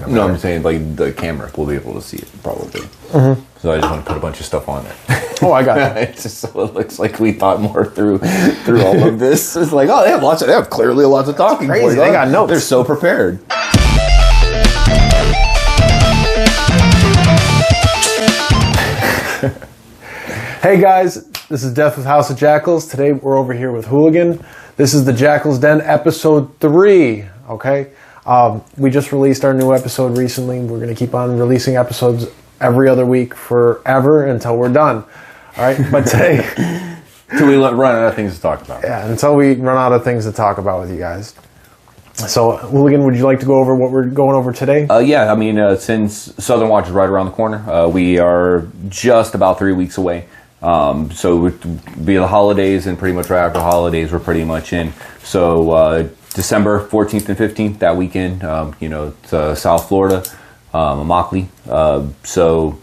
going to matter. No, I'm saying like the camera will be able to see it probably. So I just want to put a bunch of stuff on there. Oh, I got it. It's just so it looks like we thought more through all of this. It's like, oh, they have clearly lots of talking crazy. points. They got notes. They're so prepared. Hey guys, this is Death with House of Jackals. Today we're over here with Hooligan. This is the Jackals Den episode 3, okay? We just released our new episode recently. We're going to keep on releasing episodes every other week forever until we're done. All right, but today... Until we run out of things to talk about. Yeah, until we run out of things to talk about with you guys. So, Hooligan, would you like to go over what we're going over today? Yeah, I mean, since Southern Watch is right around the corner, we are just about 3 weeks away. So with be the holidays and pretty much right after holidays, we're pretty much in. So December 14th and 15th, that weekend, it's South Florida, Immokalee. So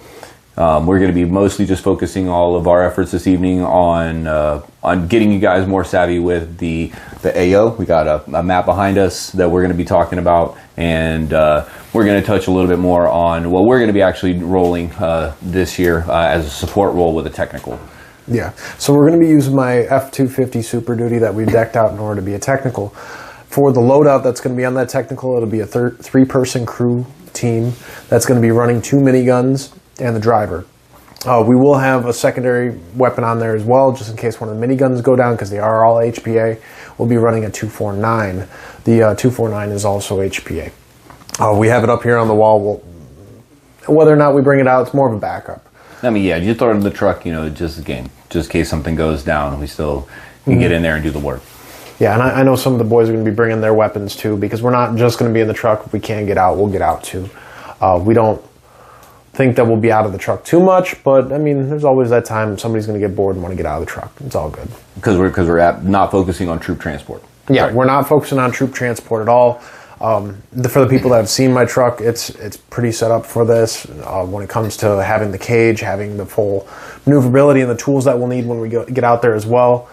we're going to be mostly just focusing all of our efforts this evening on getting you guys more savvy with the AO. We got a map behind us that we're going to be talking about, and we're going to touch a little bit more on what we're going to be actually rolling this year as a support role with a technical. Yeah, so we're going to be using my F250 Super Duty that we decked out in order to be a technical. For the loadout that's going to be on that technical, it'll be a three-person crew team that's going to be running 2 miniguns and the driver. We will have a secondary weapon on there as well, just in case one of the miniguns go down, because they are all HPA. We'll be running a 249. The 249 is also HPA. We have it up here on the wall. Whether or not we bring it out, it's more of a backup. I mean, yeah, you throw it in the truck, just in case something goes down, we still can get in there and do the work. Yeah, and I know some of the boys are going to be bringing their weapons too, because we're not just going to be in the truck. If we can get out, we'll get out too. We don't think that we'll be out of the truck too much, but I mean, there's always that time somebody's going to get bored and want to get out of the truck. It's all good. Because we're not focusing on troop transport. Yeah, right. We're not focusing on troop transport at all. For the people that have seen my truck, it's pretty set up for this. When it comes to having the cage, having the full maneuverability and the tools that we'll need when we get out there as well.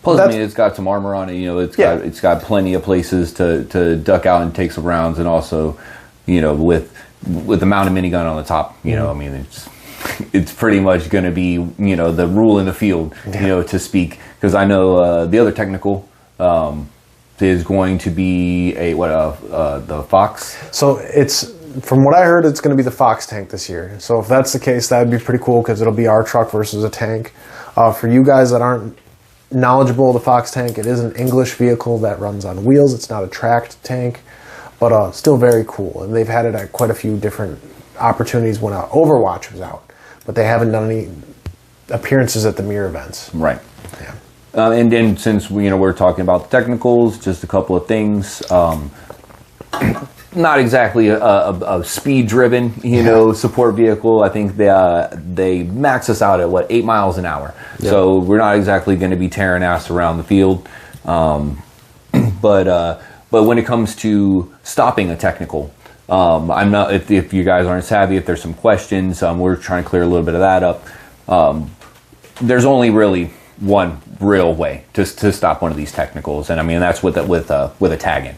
Plus, I mean, it's got some armor on it. It's got plenty of places to duck out and take some rounds, and also, with the mounted minigun on the top, I mean, it's pretty much going to be, the rule in the field, to speak. Because I know the other technical is going to be the Fox. So from what I heard, it's going to be the Fox tank this year. So if that's the case, that would be pretty cool, because it'll be our truck versus a tank. For you guys that aren't knowledgeable of the Fox tank, it is an English vehicle that runs on wheels. It's not a tracked tank, but still very cool. And they've had it at quite a few different opportunities when Overwatch was out, but they haven't done any appearances at the mirror events. Right. Yeah. And then since we're talking about the technicals, just a couple of things. Not exactly a speed-driven, support vehicle. I think they max us out at 8 miles an hour. Yep. So we're not exactly going to be tearing ass around the field. But when it comes to stopping a technical, I'm not. If you guys aren't savvy, if there's some questions, we're trying to clear a little bit of that up. There's only really one real way to stop one of these technicals, and I mean that's with a tag-in.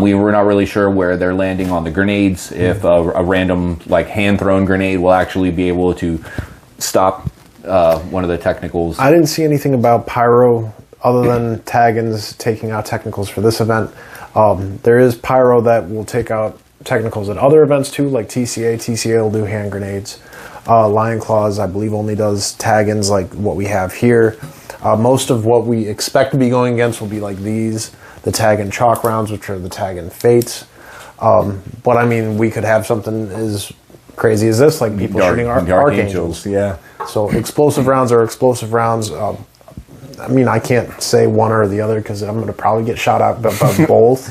We were not really sure where they're landing on the grenades. If a random hand thrown grenade will actually be able to stop one of the technicals. I didn't see anything about pyro other than tag-ins taking out technicals for this event. There is pyro that will take out technicals at other events too, like TCA. TCA will do hand grenades. Lion Claws, I believe, only does tag-ins like what we have here. Most of what we expect to be going against will be like these, the tag-in chalk rounds, which are the tag-in fates. But I mean, we could have something as crazy as this, like people shooting archangels. Yeah. So explosive rounds are explosive rounds. I mean, I can't say one or the other because I'm going to probably get shot out by both.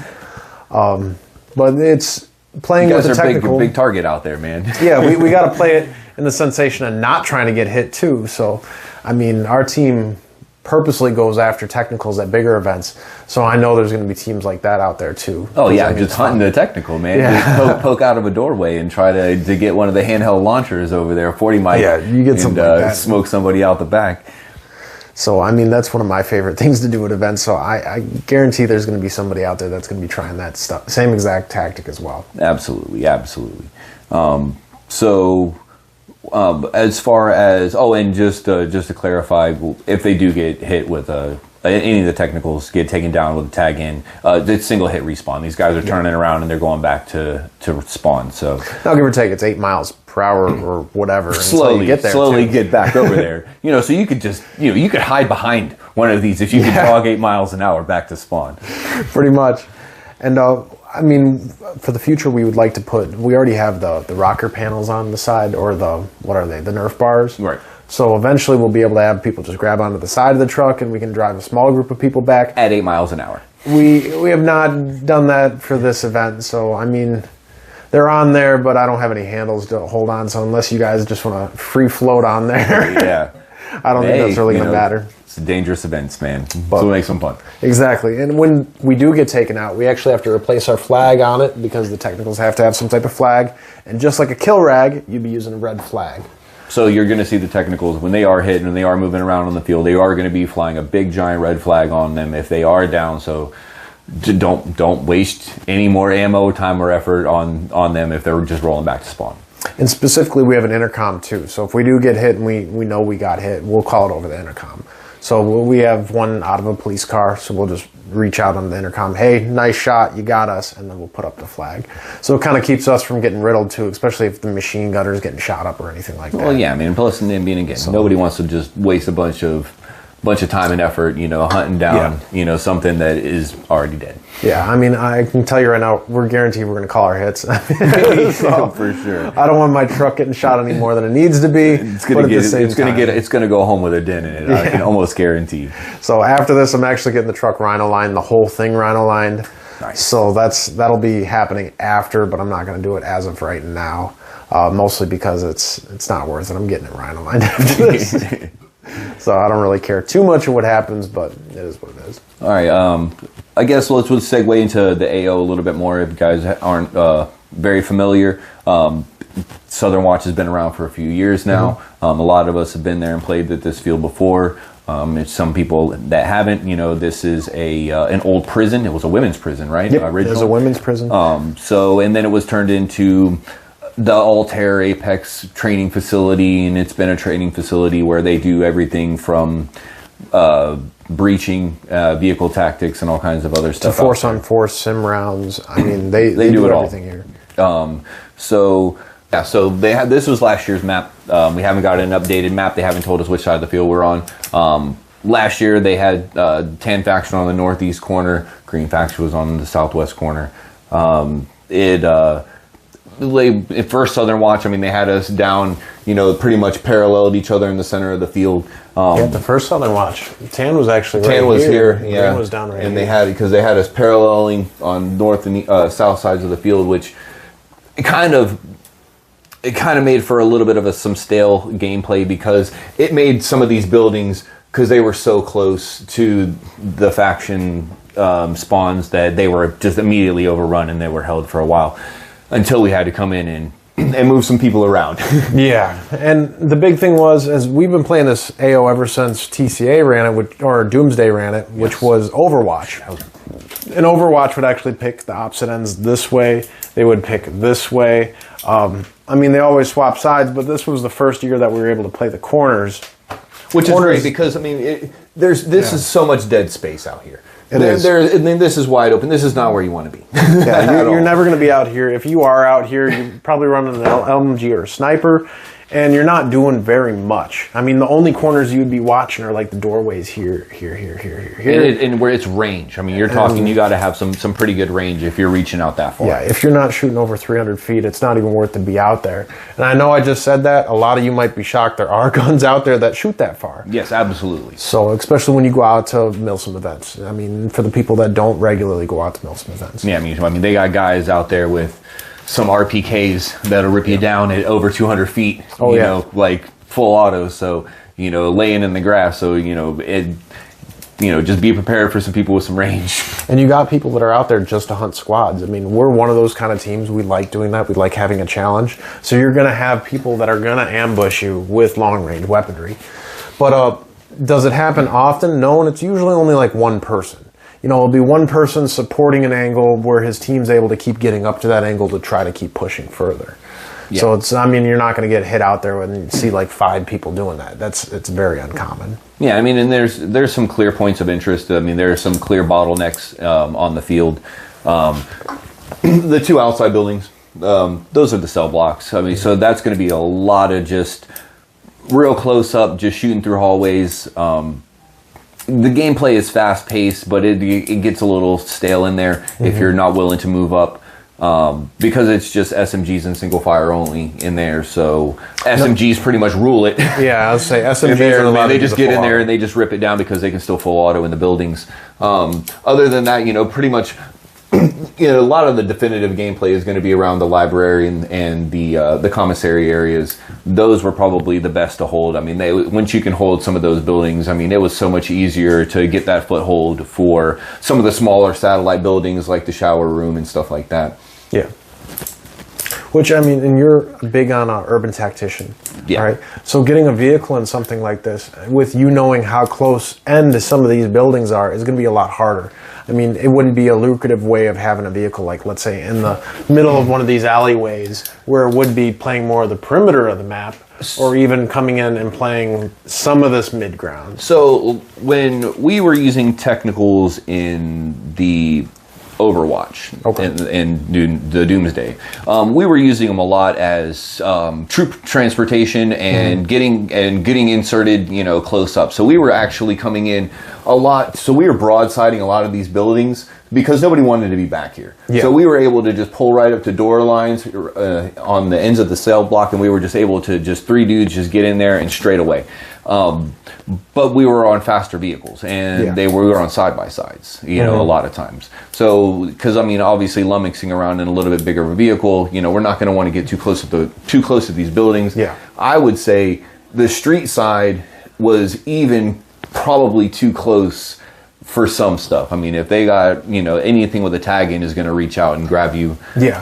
But it's playing with the technical. Big target out there, man. Yeah, we got to play it in the sensation of not trying to get hit too. So, I mean, our team purposely goes after technicals at bigger events. So I know there's going to be teams like that out there too. Oh yeah, just hunting the technical, man. Yeah. Just poke out of a doorway and try to get one of the handheld launchers over there, 40 mic. Yeah, you get something like that. Smoke somebody out the back. So, I mean, that's one of my favorite things to do at events. So I guarantee there's going to be somebody out there that's going to be trying that stuff. Same exact tactic as well. Absolutely, absolutely. As far as, and just to clarify, if they do get hit with any of the technicals get taken down with a tag in, it's single hit respawn. These guys are turning around and they're going back to spawn. So now, give or take, it's 8 miles per hour or whatever. Slowly get there. Slowly get back over there. So you could just you could hide behind one of these if you could jog 8 miles an hour back to spawn. Pretty much. And I mean, for the future, we would like to we already have the rocker panels on the side, or what are they? The Nerf bars. Right. So eventually we'll be able to have people just grab onto the side of the truck and we can drive a small group of people back. At 8 miles an hour. We have not done that for this event. So, I mean, they're on there, but I don't have any handles to hold on. So unless you guys just want to free float on there, yeah, I don't think that's really going to matter. It's dangerous events, man. But so it makes them fun. Exactly. And when we do get taken out, we actually have to replace our flag on it because the technicals have to have some type of flag. And just like a kill rag, you'd be using a red flag. So you're going to see the technicals when they are hit and they are moving around on the field. They are going to be flying a big giant red flag on them if they are down. So don't waste any more ammo, time, or effort on them if they're just rolling back to spawn. And specifically, we have an intercom too. So if we do get hit and we know we got hit, we'll call it over the intercom. So we have one out of a police car, so we'll just reach out on the intercom, hey, nice shot, you got us, and then we'll put up the flag. So it kind of keeps us from getting riddled too, especially if the machine gunner is getting shot up or anything like that. Well, yeah, I mean, plus, and being again, nobody wants to just waste a bunch of time and effort, hunting down, something that is already dead. Yeah, I mean, I can tell you right now, we're guaranteed we're going to call our hits. So, for sure. I don't want my truck getting shot any more than it needs to be. It's going to go home with a dent in it. Yeah. I can almost guarantee. So after this, I'm actually getting the truck rhino lined, the whole thing rhino lined. Nice. So that'll be happening after, but I'm not going to do it as of right now. Mostly because it's not worth it. I'm getting it rhino lined after this. So I don't really care too much of what happens, but it is what it is. All right. I guess let's segue into the AO a little bit more if you guys aren't very familiar. Southern Watch has been around for a few years now. Mm-hmm. A lot of us have been there and played at this field before. It's some people that haven't. This is an old prison. It was a women's prison, right? Yep, it was a women's prison. And then it was turned into the Altair Apex training facility, and it's been a training facility where they do everything from breaching, vehicle tactics, and all kinds of other stuff. To force-on-force sim rounds. I mean, they do everything here. So they had, this was last year's map. We haven't got an updated map. They haven't told us which side of the field we're on. Last year they had tan faction on the northeast corner, green faction was on the southwest corner. At first Southern Watch, I mean, they had us down, pretty much paralleled each other in the center of the field. The first Southern Watch, tan was actually right tan was here, yeah. Green was down right and here. They had us paralleling on north and south sides of the field, which it kind of made for a little bit of some stale gameplay because it made some of these buildings, because they were so close to the faction spawns, that they were just immediately overrun and they were held for a while. Until we had to come in and move some people around. Yeah, and the big thing was, as we've been playing this AO ever since TCA ran it, or Doomsday ran it, which was Overwatch. And Overwatch would actually pick the opposite ends this way. They would pick this way. I mean, they always swap sides, but this was the first year that we were able to play the corners. Which is great because, I mean, this is so much dead space out here. This is wide open. This is not where you want to be. Yeah, you're never going to be out here. If you are out here, you're probably running an LMG or a sniper, and you're not doing very much. I mean, the only corners you'd be watching are like the doorways here. And where it's range. I mean, you're talking, you got to have some pretty good range if you're reaching out that far. Yeah, if you're not shooting over 300 feet, it's not even worth to be out there. And I know I just said that. A lot of you might be shocked. There are guns out there that shoot that far. Yes, absolutely. So, especially when you go out to MILSIM events. I mean, for the people that don't regularly go out to MILSIM events. Yeah, I mean, they got guys out there with some RPKs that'll rip you down at over 200 feet, like full auto. So, laying in the grass. So, just be prepared for some people with some range. And you got people that are out there just to hunt squads. I mean, we're one of those kind of teams. We like doing that. We like having a challenge. So you're going to have people that are going to ambush you with long range weaponry. But Does it happen often? No, and it's usually only like one person. You know, it'll be one person supporting an angle where his team's able to keep getting up to that angle to try to keep pushing further. Yeah. So it's, I mean, you're not going to get hit out there when you see like 5 people doing that. It's very uncommon. Yeah, I mean, and there's some clear points of interest. I mean, there are some clear bottlenecks on the field. The 2 outside buildings, those are the cell blocks. I mean, so that's going to be a lot of just real close up, just shooting through hallways. The gameplay is fast paced, but it gets a little stale in there if you're not willing to move up. Because it's just SMGs and single fire only in there, so SMGs pretty much rule it. Yeah, I would say SMGs. They just get in there and they just rip it down because they can still full auto in the buildings. Other than that, you know, pretty much, you know, a lot of the definitive gameplay is going to be around the library and the commissary areas. Those were probably the best to hold. I mean, once you can hold some of those buildings, I mean, it was so much easier to get that foothold for some of the smaller satellite buildings like the shower room and stuff like that. Yeah. Which, I mean, and you're big on urban tactician, right? So getting a vehicle in something like this, with you knowing how close end some of these buildings are, is going to be a lot harder. I mean, it wouldn't be a lucrative way of having a vehicle, like, let's say, in the middle of one of these alleyways, where it would be playing more of the perimeter of the map, or even coming in and playing some of this mid-ground. So when we were using technicals in the Overwatch and the Doomsday, we were using them a lot as troop transportation and getting inserted, you know, close up. So we were actually coming in a lot. So we were broadsiding a lot of these buildings because nobody wanted to be back here. Yeah. So we were able to just pull right up to door lines on the ends of the cell block, and we were just able to just 3 dudes just get in there and straight away. But we were on faster vehicles, and we were on side-by-sides, you know, a lot of times. So, because, I mean, obviously lummoxing around in a little bit bigger of a vehicle, you know, we're not going to want to get too close to these buildings. Yeah. I would say the street side was even probably too close for some stuff. I mean, if they got, you know, anything with a tag in is going to reach out and grab you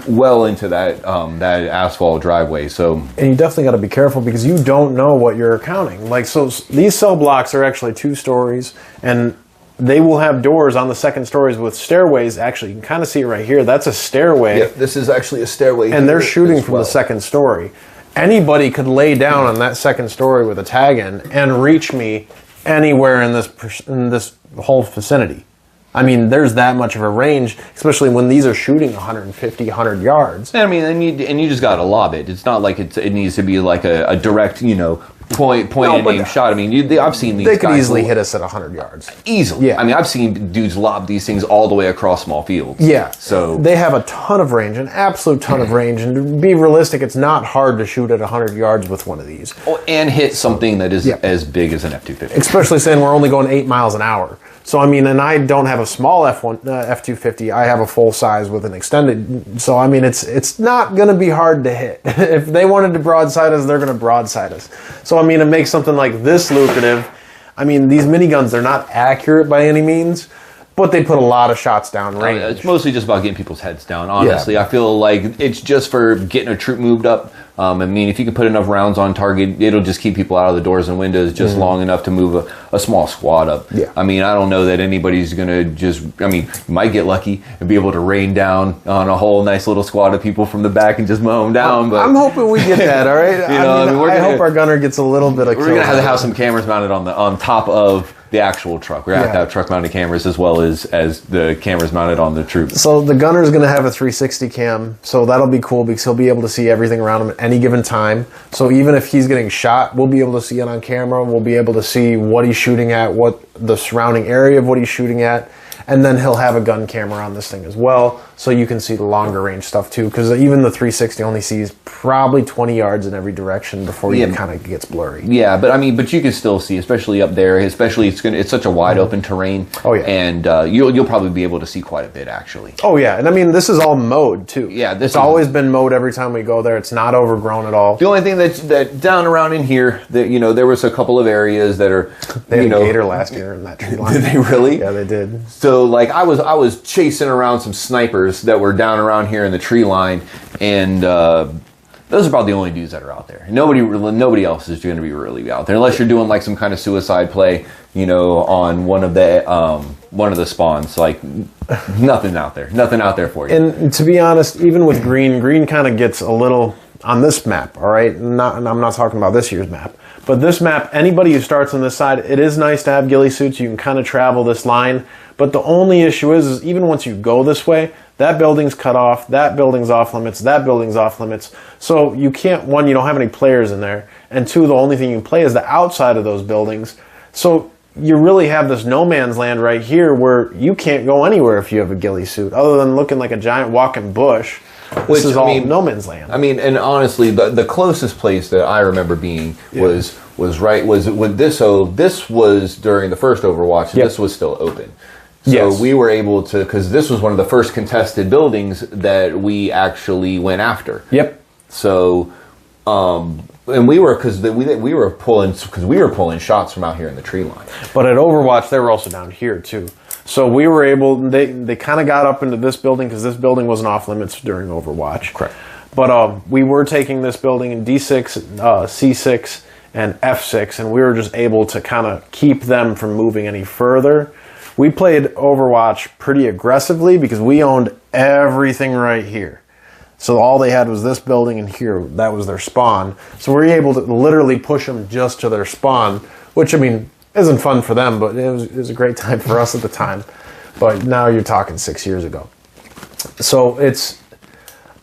well into that that asphalt driveway. So, and you definitely got to be careful because you don't know what you're counting. Like, so these cell blocks are actually 2 stories, and they will have doors on the second stories with stairways. Actually, you can kind of see it right here. That's a stairway. Yeah, this is actually a stairway. And they're shooting from the second story. Anybody could lay down on that second story with a tag in and reach me anywhere in this whole vicinity. I mean, there's that much of a range, especially when these are shooting 150, 100 yards. I mean, and you just got to lob it. It's not like it needs to be like a direct, you know, point and aim shot. I mean, I've seen these. They could easily hit us at 100 yards. Easily. Yeah. I mean, I've seen dudes lob these things all the way across small fields. Yeah. So they have a ton of range, an absolute ton of range. And to be realistic, it's not hard to shoot at 100 yards with one of these. Oh, and hit something that is as big as an F250. Especially saying we're only going 8 miles an hour. So, I mean, and I don't have a small F250. I have a full size with an extended. So, I mean, it's not going to be hard to hit. If they wanted to broadside us, they're going to broadside us. So, I mean, it makes something like this lucrative. I mean, these miniguns, they're not accurate by any means, but they put a lot of shots down range. It's mostly just about getting people's heads down, honestly. I feel like it's just for getting a troop moved up. I mean, if you can put enough rounds on target, it'll just keep people out of the doors and windows just long enough to move a small squad up. Yeah. I mean, I don't know that anybody's going to just, I mean, you might get lucky and be able to rain down on a whole nice little squad of people from the back and just mow them down. But I'm hoping we get that, all right? I hope our gunner gets a little bit of We're going to have some cameras mounted on top of the actual truck. We're going to have truck mounted cameras as well as the cameras mounted on the troops. So the gunner's going to have a 360 cam, so that'll be cool because he'll be able to see everything around him at any given time. So even if he's getting shot, we'll be able to see it on camera. We'll be able to see what he's shooting at, what the surrounding area of what he's shooting at. And then he'll have a gun camera on this thing as well, so you can see the longer range stuff too. Because even the 360 only sees probably 20 yards in every direction before it kind of gets blurry. Yeah, but I mean, but you can still see, especially up there. Especially it's such a wide open terrain. Oh yeah, and you'll probably be able to see quite a bit actually. Oh yeah, and I mean this is all mowed too. Yeah, it's always been mowed every time we go there. It's not overgrown at all. The only thing that down around in here, that there was a couple of areas that are they had a gator last year in that tree line. Did they really? Yeah, they did. So like I was chasing around some snipers that were down around here in the tree line, and those are about the only dudes that are out there. Nobody else is going to be really out there unless you're doing like some kind of suicide play, you know, on one of the spawns. Like nothing out there for you. And to be honest, even with green kind of gets a little on this map. All right, and I'm not talking about this year's map, but this map, anybody who starts on this side, it is nice to have ghillie suits. You can kind of travel this line, but the only issue is even once you go this way, that building's cut off, that building's off limits, that building's off limits. So you can't, one, you don't have any players in there, and two, the only thing you can play is the outside of those buildings. So you really have this no man's land right here where you can't go anywhere if you have a ghillie suit, other than looking like a giant walking bush. This is all no man's land. I mean, and honestly, the closest place that I remember being was when this. So this was during the first Overwatch, and this was still open. So we were able to, because this was one of the first contested buildings that we actually went after. Yep. So, and we were we were pulling shots from out here in the tree line. But at Overwatch, they were also down here too. So we were able. They kind of got up into this building because this building wasn't off limits during Overwatch. Correct. But we were taking this building in D6, C6, and F6, and we were just able to kind of keep them from moving any further. We played Overwatch pretty aggressively because we owned everything right here. So all they had was this building and here. That was their spawn. So we were able to literally push them just to their spawn, which, I mean, isn't fun for them, but it was a great time for us at the time. But now you're talking 6 years ago. So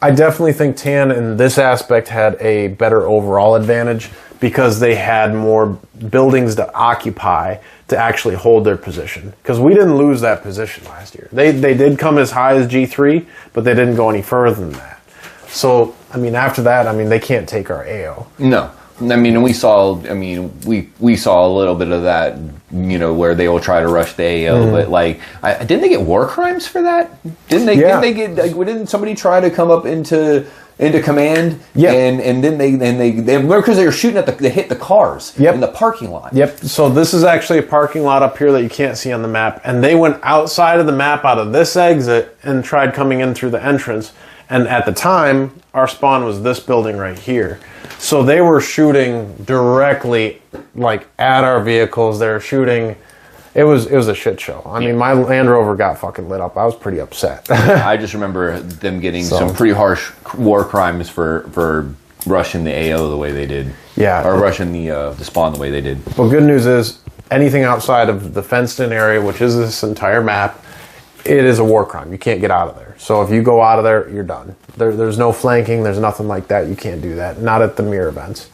I definitely think Tan in this aspect had a better overall advantage because they had more buildings to occupy to actually hold their position. Because we didn't lose that position last year. They did come as high as G3, but they didn't go any further than that. So, I mean, after that, I mean, they can't take our AO. No. I mean, we saw a little bit of that, you know, where they will try to rush the AO, but like, didn't they get war crimes for that? Didn't they? Yeah. Didn't somebody try to come up into command? Yeah. And then they because they were shooting they hit the cars in the parking lot. Yep. So this is actually a parking lot up here that you can't see on the map, and they went outside of the map out of this exit and tried coming in through the entrance. And at the time, our spawn was this building right here. So they were shooting directly, like, at our vehicles. They were shooting. It was a shit show. I mean, my Land Rover got fucking lit up. I was pretty upset. I just remember them getting some pretty harsh war crimes for rushing the AO the way they did. Yeah. Or rushing the spawn the way they did. Well, good news is, anything outside of the fenced-in area, which is this entire map, it is a war crime. You can't get out of there. So if you go out of there, you're done. There's no flanking. There's nothing like that. You can't do that. Not at the mirror events.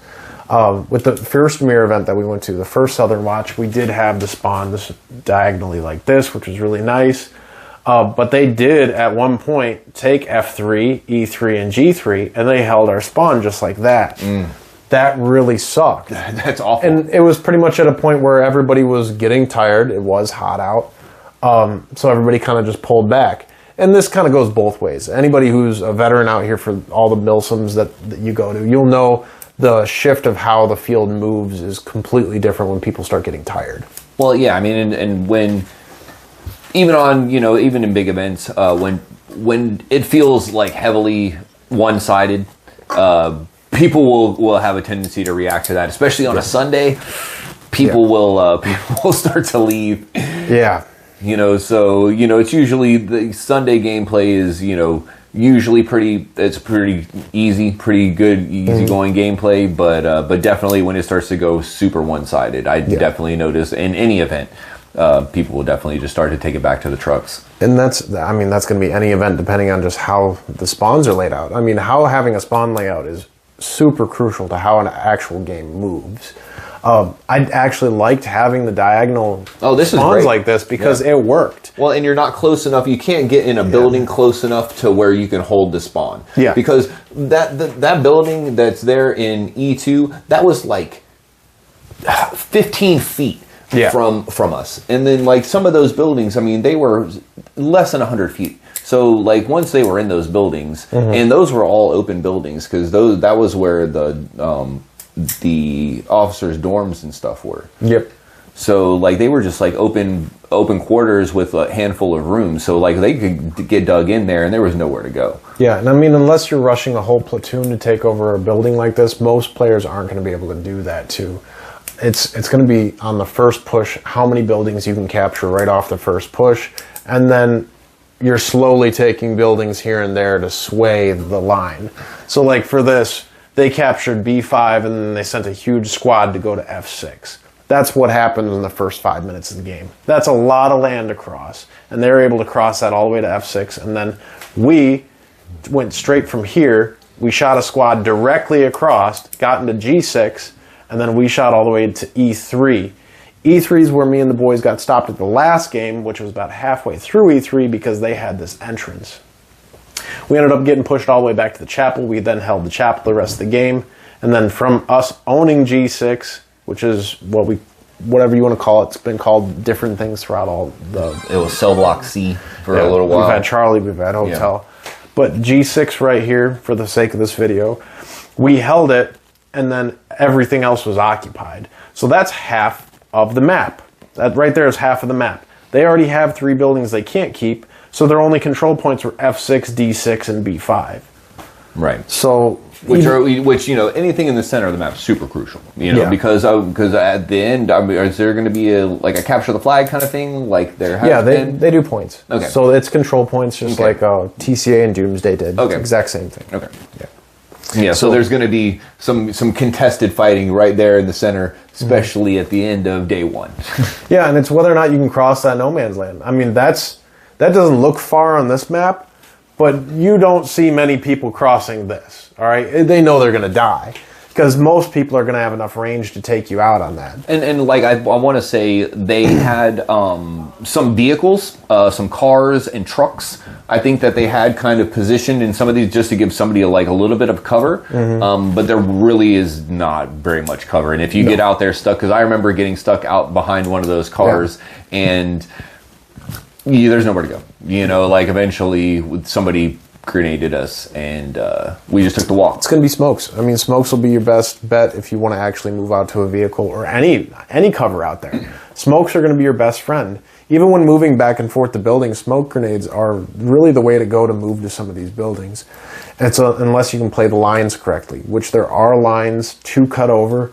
With the first mirror event that we went to, the first Southern Watch, we did have the spawn this diagonally like this, which was really nice. But they did, at one point, take F3, E3, and G3, and they held our spawn just like that. That really sucked. That's awful. And it was pretty much at a point where everybody was getting tired. It was hot out. So everybody kind of just pulled back. And this kind of goes both ways. Anybody who's a veteran out here for all the MILSIMs that you go to, you'll know the shift of how the field moves is completely different when people start getting tired. Well, yeah, I mean, and when, even in big events, when it feels like heavily one-sided, people will have a tendency to react to that, especially on a Sunday. People will start to leave. Yeah. So, it's usually the Sunday gameplay is, usually pretty easy, pretty good, easygoing gameplay, but definitely when it starts to go super one-sided, I definitely notice in any event, people will definitely just start to take it back to the trucks. And that's going to be any event depending on just how the spawns are laid out. I mean, how having a spawn layout is super crucial to how an actual game moves. I actually liked having the diagonal spawns like this because it worked. Well, and you're not close enough. You can't get in a building close enough to where you can hold the spawn. Yeah. Because that building that's there in E2, that was like 15 feet from us. And then like some of those buildings, I mean, they were less than 100 feet. So like once they were in those buildings, and those were all open buildings because that was where the officers' dorms and stuff were. Yep. So like they were just like open open quarters with a handful of rooms, so like they could get dug in there and there was nowhere to go. Yeah, and I mean, unless you're rushing a whole platoon to take over a building like this, most players aren't going to be able to do that too. It's going to be on the first push how many buildings you can capture right off the first push, and then you're slowly taking buildings here and there to sway the line. So like for this, they captured B5 and then they sent a huge squad to go to F6. That's what happened in the first 5 minutes of the game. That's a lot of land to cross. And they were able to cross that all the way to F6. And then we went straight from here. We shot a squad directly across, got into G6, and then we shot all the way to E3. E3 is where me and the boys got stopped at the last game, which was about halfway through E3 because they had this entrance. We ended up getting pushed all the way back to the chapel. We then held the chapel the rest of the game. And then from us owning G6, which is whatever you want to call it. It's been called different things throughout all the... It was Cell Block C for a little while. We've had Charlie, we've had Hotel. Yeah. But G6 right here, for the sake of this video, we held it, and then everything else was occupied. So that's half of the map. That right there is half of the map. They already have 3 buildings they can't keep, so their only control points were F6, D6, and B5. Right. So... Which you know, anything in the center of the map is super crucial. You know, because at the end, I mean, is there going to be a capture the flag kind of thing? Like there has been? They do points. Okay. So it's control points, just like TCA and Doomsday did. Okay. It's the exact same thing. Okay. Yeah. So there's going to be some contested fighting right there in the center, especially at the end of day 1. Yeah, and it's whether or not you can cross that no man's land. I mean, that doesn't look far on this map. But you don't see many people crossing this, all right? They know they're going to die because most people are going to have enough range to take you out on that. And like I want to say they had some vehicles, some cars and trucks. I think that they had kind of positioned in some of these just to give somebody a little bit of cover. But there really is not very much cover. And if you get out there stuck, because I remember getting stuck out behind one of those cars and... Yeah, there's nowhere to go. You know, like eventually somebody grenaded us and we just took the walk. It's going to be smokes. I mean, smokes will be your best bet if you want to actually move out to a vehicle or any cover out there. Smokes are going to be your best friend. Even when moving back and forth to buildings, smoke grenades are really the way to go to move to some of these buildings. And so unless you can play the lines correctly, which there are lines to cut over.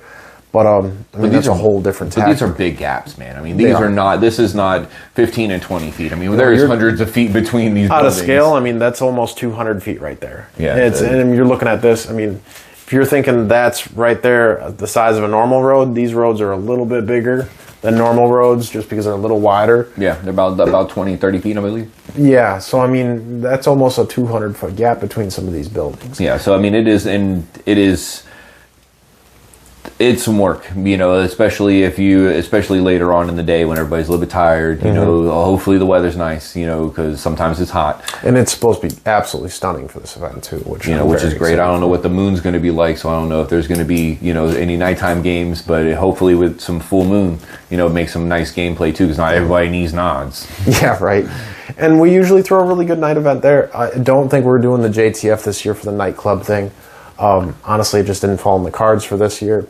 But I mean, that's a whole different tactic. But these are big gaps, man. I mean, these are not, this is not 15 and 20 feet. I mean, there's hundreds of feet between these buildings. Out of scale, I mean, that's almost 200 feet right there. Yeah. And you're looking at this, I mean, if you're thinking that's right there, the size of a normal road, these roads are a little bit bigger than normal roads just because they're a little wider. Yeah, they're about 20, 30 feet, I believe. Yeah, so I mean, that's almost a 200-foot gap between some of these buildings. Yeah, so I mean, it's some work, you know, especially later on in the day when everybody's a little bit tired, you know, hopefully the weather's nice, you know, because sometimes it's hot. And it's supposed to be absolutely stunning for this event too, which is great. I don't know what the moon's going to be like, so I don't know if there's going to be, you know, any nighttime games, but hopefully with some full moon, you know, make some nice gameplay too, because not everybody needs nods. Yeah, right. And we usually throw a really good night event there. I don't think we're doing the JTF this year for the nightclub thing. Honestly, it just didn't fall in the cards for this year.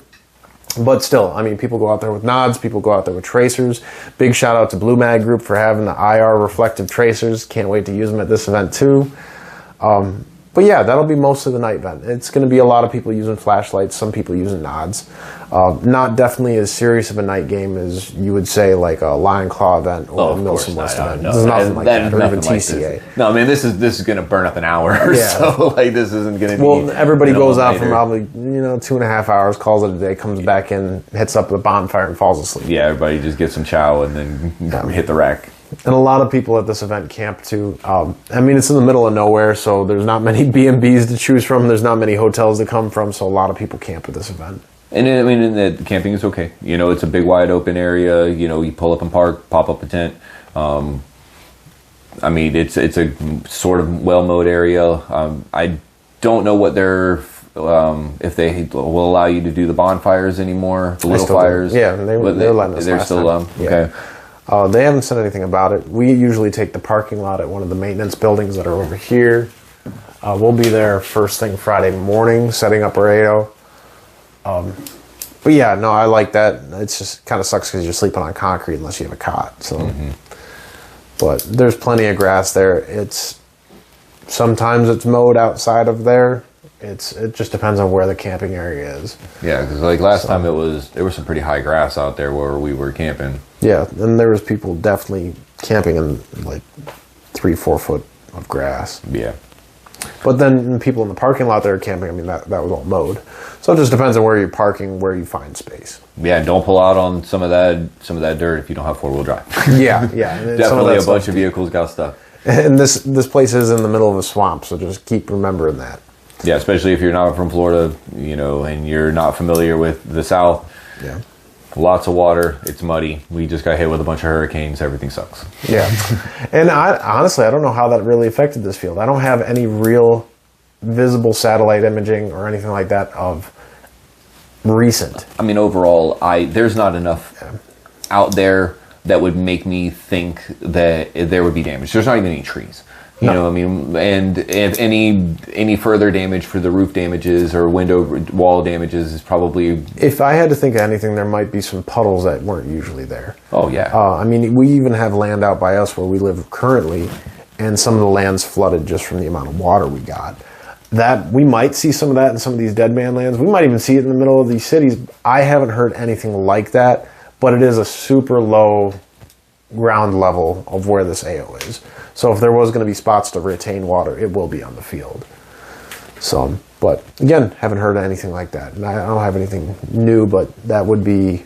But still, I mean, people go out there with nods, people go out there with tracers. Big shout out to Blue Mag Group for having the IR reflective tracers. Can't wait to use them at this event too. But yeah, that'll be most of the night event. It's going to be a lot of people using flashlights, some people using nods. Not definitely as serious of a night game as you would say like a Lion Claw event or a MILSIM West event. No. There's nothing like that, or even TCA. No, I mean, this is going to burn up an hour or so. Like, this isn't going to be... Well, everybody goes out for probably, 2.5 hours, calls it a day, comes back in, hits up the bonfire and falls asleep. Yeah, everybody just gets some chow and then hit the rack. And a lot of people at this event camp too. I mean, it's in the middle of nowhere, so there's not many B&Bs to choose from. There's not many hotels to come from, so a lot of people camp at this event. And I mean, the camping is okay. You know, it's a big, wide open area. You know, you pull up and park, pop up a tent. I mean, it's a sort of well-mowed area. I don't know what they're... if they will allow you to do the bonfires anymore, the little fires. Do. Yeah, they're letting us. They're still okay. They haven't said anything about it. We usually take the parking lot at one of the maintenance buildings that are over here. We'll be there first thing Friday morning, setting up our AO. But yeah, no, I like that. It's just kind of sucks because you're sleeping on concrete unless you have a cot. So, but there's plenty of grass there. Sometimes it's mowed outside of there. It just depends on where the camping area is. Yeah, because like last time there was some pretty high grass out there where we were camping. Yeah, and there was people definitely camping in like 3-4 foot of grass. Yeah. But then people in the parking lot that are camping, I mean, that was all mowed. So it just depends on where you're parking, where you find space. Yeah, don't pull out on some of that dirt if you don't have 4-wheel drive. Yeah. Definitely a bunch of vehicles got stuck. And this place is in the middle of a swamp, so just keep remembering that. Yeah, especially if you're not from Florida, and you're not familiar with the South. Yeah. Lots of water. It's muddy. We just got hit with a bunch of hurricanes. Everything sucks. Yeah. And honestly, I don't know how that really affected this field. I don't have any real visible satellite imaging or anything like that of recent. I mean, overall, there's not enough out there that would make me think that there would be damage. There's not even any trees. You know, I mean, and if any further damage for the roof damages or window wall damages is probably... If I had to think of anything, there might be some puddles that weren't usually there. Oh, yeah. I mean, we even have land out by us where we live currently, and some of the land's flooded just from the amount of water we got. That we might see some of that in some of these dead man lands. We might even see it in the middle of these cities. I haven't heard anything like that, but it is a super low ground level of where this AO is. So if there was going to be spots to retain water, it will be on the field. So, but again, haven't heard anything like that. And I don't have anything new, but that would be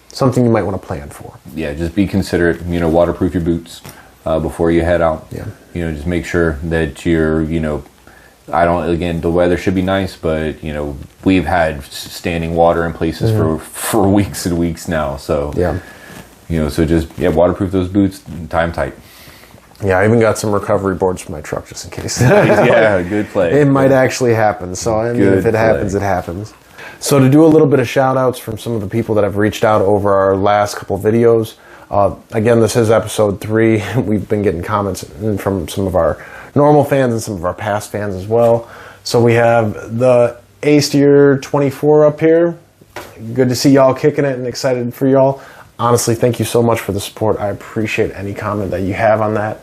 something you might want to plan for. Yeah, just be considerate. Waterproof your boots before you head out. Yeah. Just make sure that you're, the weather should be nice, but, we've had standing water in places for weeks and weeks now. So, yeah. So just, waterproof those boots, tie them tight. Yeah, I even got some recovery boards for my truck just in case. Yeah, good play. It might actually happen. So, I mean, if it happens, it happens. So to do a little bit of shout outs from some of the people that have reached out over our last couple videos. Again, this is episode 3. We've been getting comments from some of our normal fans and some of our past fans as well. So we have the A-Steer 24 up here. Good to see y'all kicking it and excited for y'all. Honestly, thank you so much for the support. I appreciate any comment that you have on that.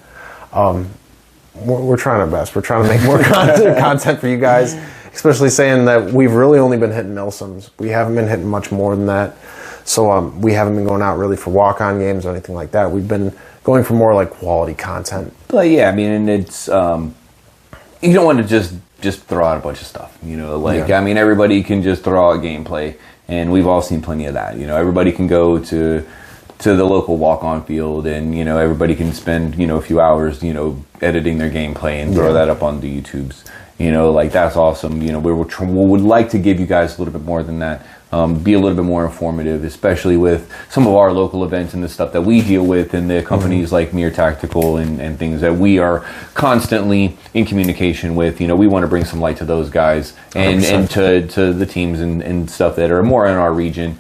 We're trying our best. We're trying to make more content for you guys, especially saying that we've really only been hitting MILSIMs. We haven't been hitting much more than that. So we haven't been going out really for walk-on games or anything like that. We've been going for more like quality content. But yeah, I mean, and it's, you don't want to just throw out a bunch of stuff, I mean, everybody can just throw out gameplay, and we've all seen plenty of that. Everybody can go to the local walk-on field, and everybody can spend a few hours editing their gameplay and throw that up on the YouTubes. That's awesome. We would like to give you guys a little bit more than that. Be a little bit more informative, especially with some of our local events and the stuff that we deal with, and the companies like Mere Tactical and things that we are constantly in communication with. We want to bring some light to those guys and to the teams and stuff that are more in our region.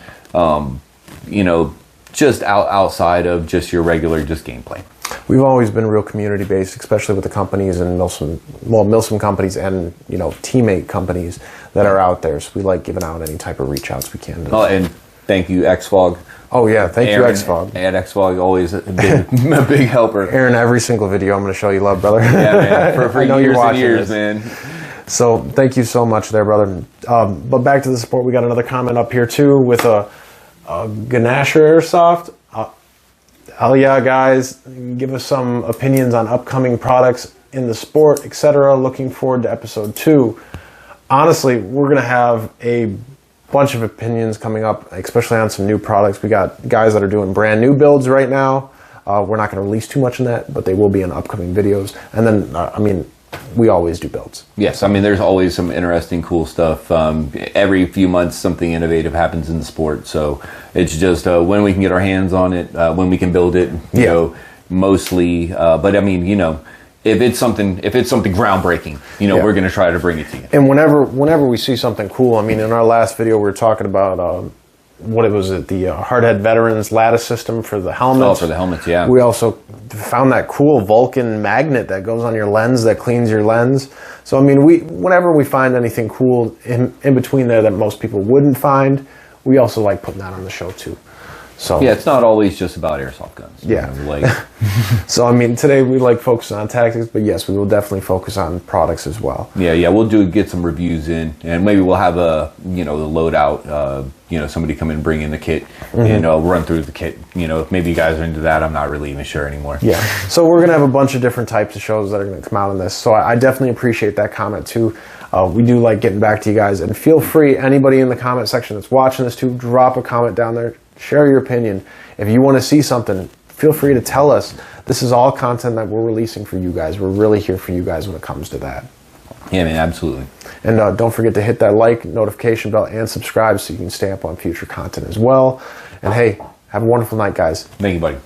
Just outside of just your regular gameplay. We've always been real community based, especially with the companies and MILSIM companies and teammate companies that are out there. So we like giving out any type of reach outs we can. Oh, and thank you, XFOG. Oh yeah, thank you, XFOG. And XFOG, always a big helper. Aaron, every single video I'm going to show you love, brother. Yeah, man. For I know years you're watching and years, this. man. So thank you so much there, brother. But back to the support, we got another comment up here too with a Ganasher Airsoft. Hell yeah, guys. Give us some opinions on upcoming products in the sport, etc. Looking forward to episode 2. Honestly, we're going to have a bunch of opinions coming up, especially on some new products. We got guys that are doing brand new builds right now. We're not going to release too much in that, but they will be in upcoming videos. And then, we always do builds. Yes, I mean, there's always some interesting, cool stuff. Every few months, something innovative happens in the sport. So it's just when we can get our hands on it, when we can build it, mostly. But I mean, if it's something groundbreaking, we're going to try to bring it to you. And whenever we see something cool, I mean, in our last video, we were talking about the Hardhead Veterans lattice system for the helmets. Oh, for the helmets, yeah. We also found that cool Vulcan magnet that goes on your lens that cleans your lens. So, I mean, whenever we find anything cool in between there that most people wouldn't find, we also like putting that on the show too. So yeah, it's not always just about airsoft guns. Yeah. Like, so I mean, today we like focusing on tactics, but yes, we will definitely focus on products as well. yeah, we'll get some reviews in, and maybe we'll have the loadout. Somebody come in and bring in the kit, and run through the kit. If maybe you guys are into that, I'm not really even sure anymore. Yeah. So we're gonna have a bunch of different types of shows that are gonna come out on this. So I definitely appreciate that comment too. We do like getting back to you guys, and feel free, anybody in the comment section that's watching this too, drop a comment down there. Share your opinion. If you want to see something, feel free to tell us. This is all content that we're releasing for you guys. We're really here for you guys when it comes to that. Yeah, man, absolutely. And don't forget to hit that like, notification bell, and subscribe so you can stay up on future content as well. And hey, have a wonderful night, guys. Thank you, buddy.